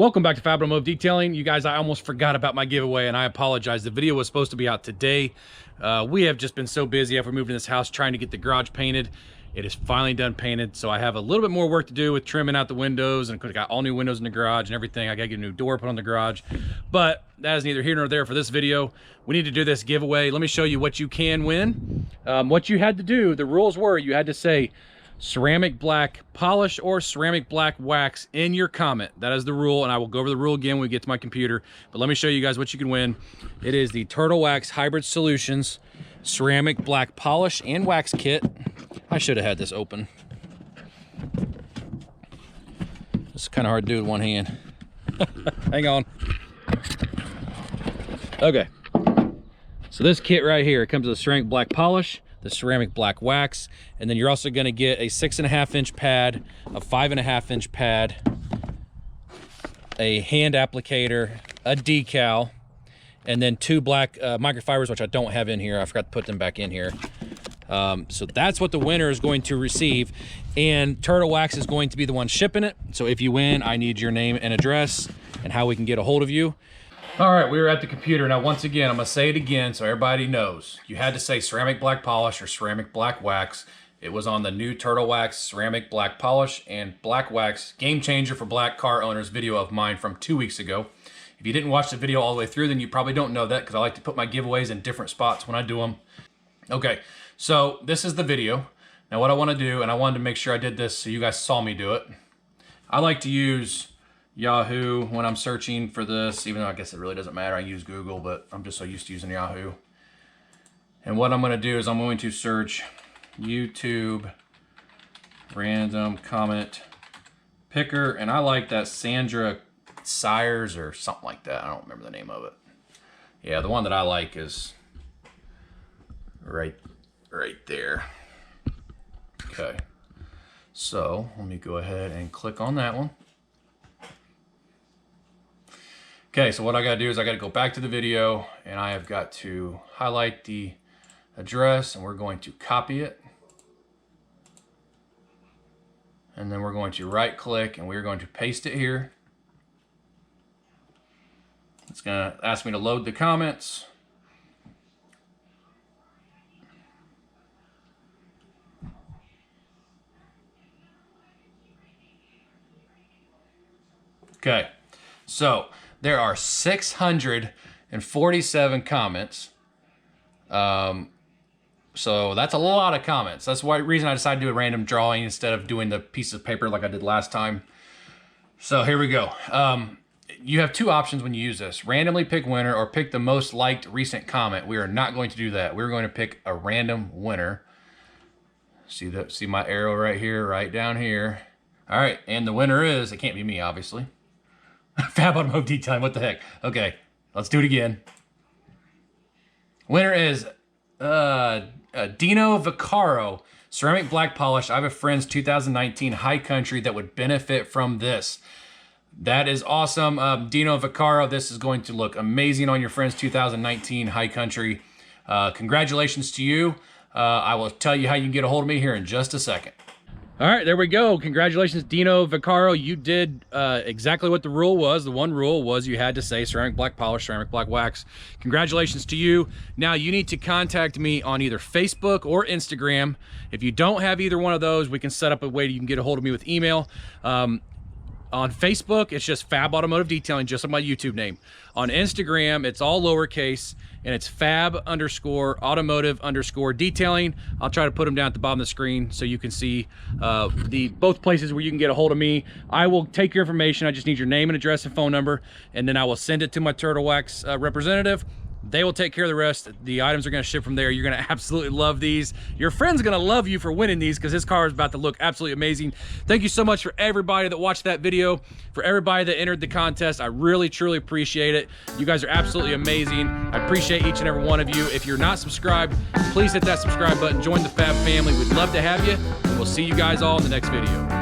Welcome back to Fab Automotive Detailing. You guys, I almost forgot about my giveaway and I apologize. The video was supposed to be out today. We have just been so busy after moving to this house trying to get the garage painted. It is finally done painted, so I have a little bit more work to do with trimming out the windows, and I got all new windows in the garage and everything. I gotta get a new door put on the garage, but that is neither here nor there for this video. We need to do this giveaway. Let me show you what you can win. What you had to do, the rules were you had to say ceramic black polish or ceramic black wax in your comment. That is the rule, and I will go over the rule again when we get to my computer. But let me show you guys what you can win. It is the Turtle Wax Hybrid Solutions ceramic black polish and wax kit. I should have had this open. It's kind of hard to do with one hand. Hang on. Okay. So this kit right here, it comes with a ceramic black polish, the ceramic black wax, and then you're also going to get a 6.5 inch pad, a 5.5 inch pad, a hand applicator, a decal, and then 2 black microfibers, which I don't have in here. I forgot to put them back in here. So that's what the winner is going to receive, and Turtle Wax is going to be the one shipping it. So if you win, I need your name and address and how we can get a hold of you. All right, we're at the computer now. Once again, I'm gonna say it again so everybody knows. You had to say ceramic black polish or ceramic black wax. It was on the new Turtle Wax ceramic black polish and black wax game changer for black car owners video of mine from 2 weeks ago. If you didn't watch the video all the way through, then you probably don't know that, because I like to put my giveaways in different spots when I do them. Okay, so this is the video. Now what I want to do, and I wanted to make sure I did this so you guys saw me do it. I like to use Yahoo when I'm searching for this, even though I guess it really doesn't matter. I use Google, but I'm just so used to using Yahoo. And what I'm going to do is I'm going to search YouTube random comment picker, and I like that Sandra Sires or something like that. I don't remember the name of it. Yeah, the one that I like is right there. Okay, so let me go ahead and click on that one. Okay, so what I gotta do is I gotta go back to the video, and I have got to highlight the address, and we're going to copy it. And then we're going to right click, and we're going to paste it here. It's gonna ask me to load the comments. Okay, so there are 647 comments. So that's a lot of comments. That's the reason I decided to do a random drawing instead of doing the piece of paper like I did last time. So here we go. You have two options when you use this: randomly pick winner or pick the most liked recent comment. We are not going to do that. We're going to pick a random winner. See my arrow right here, right down here. All right, and the winner is, it can't be me, obviously. Fab Automotive Detailing, what the heck? Okay, let's do it again. Winner is Dino Vaccaro, ceramic black polish. I have a friend's 2019 High Country that would benefit from this. That is awesome. Dino Vaccaro, this is going to look amazing on your friend's 2019 High Country. Congratulations to you. I will tell you how you can get a hold of me here in just a second. All right, there we go. Congratulations, Dino Vaccaro. You did exactly what the rule was. The one rule was you had to say ceramic black polish, ceramic black wax. Congratulations to you. Now you need to contact me on either Facebook or Instagram. If you don't have either one of those, we can set up a way you can get a hold of me with email. On Facebook, it's just Fab Automotive Detailing, just like my YouTube name. On Instagram, it's all lowercase, and it's Fab_Automotive_Detailing. I'll try to put them down at the bottom of the screen so you can see both places where you can get a hold of me. I will take your information. I just need your name and address and phone number, and then I will send it to my Turtle Wax representative. They will take care of the rest. The items are going to ship from there. You're going to absolutely love these. Your friend's going to love you for winning these, because his car is about to look absolutely amazing. Thank you so much for everybody that watched that video, for everybody that entered the contest. I really, truly appreciate it. You guys are absolutely amazing. I appreciate each and every one of you. If you're not subscribed, please hit that subscribe button. Join the Fab family. We'd love to have you, and we'll see you guys all in the next video.